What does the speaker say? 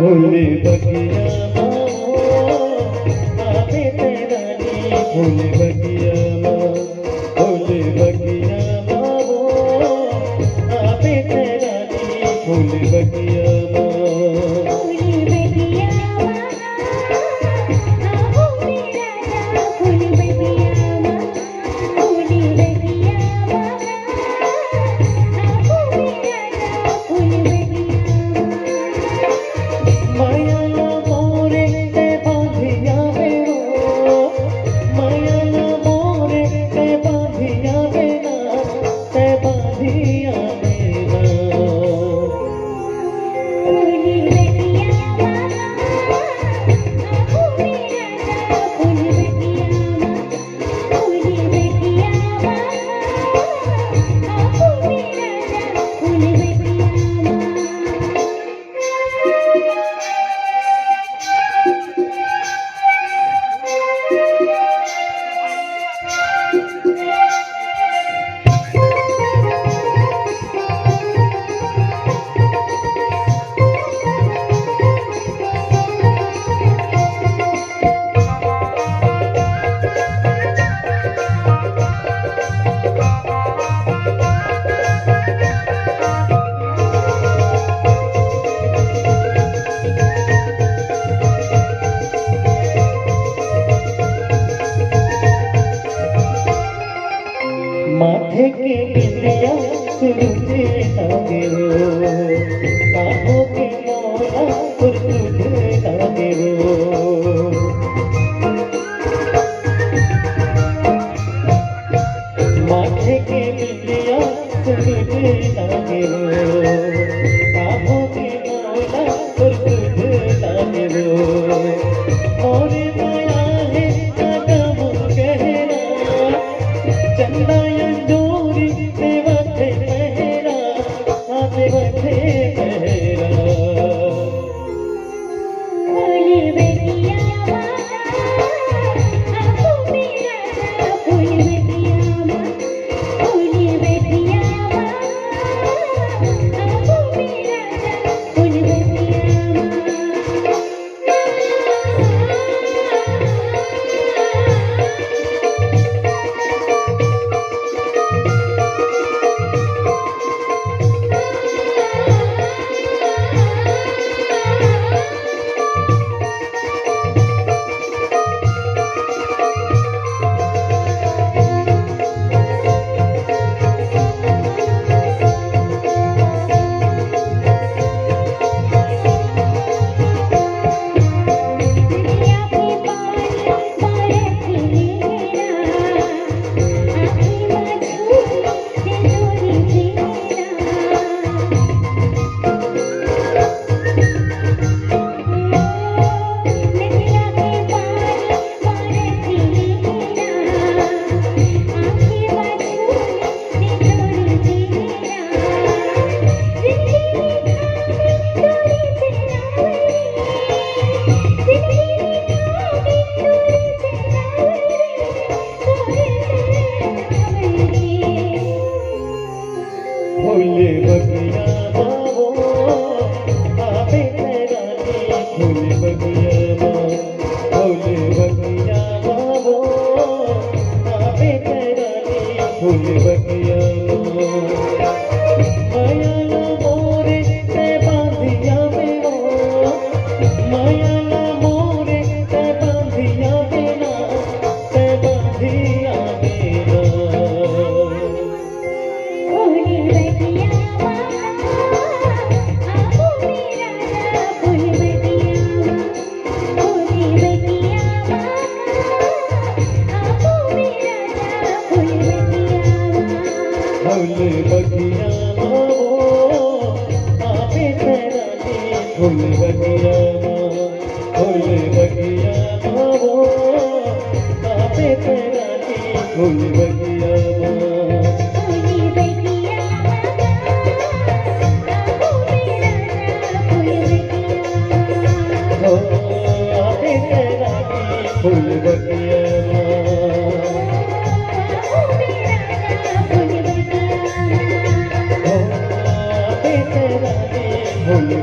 फूल बगिया मा वो आवे तेरा नी फूल बगिया मा फूल बगिया मा वो आवे तेरा नी फूल बगिया मा माथे के बिंदिया तुझे लागे वो बाहों के मौला तुझे लागे वो माथे के बिंदिया तुझे लागे वो बाहों के मौला तुझे लागे वो और माया है कदम गहरा चंदा फूल बगिया फूल बगिया वो आपे करानी फूल बगिया आपे करानी फूल बगिया फूल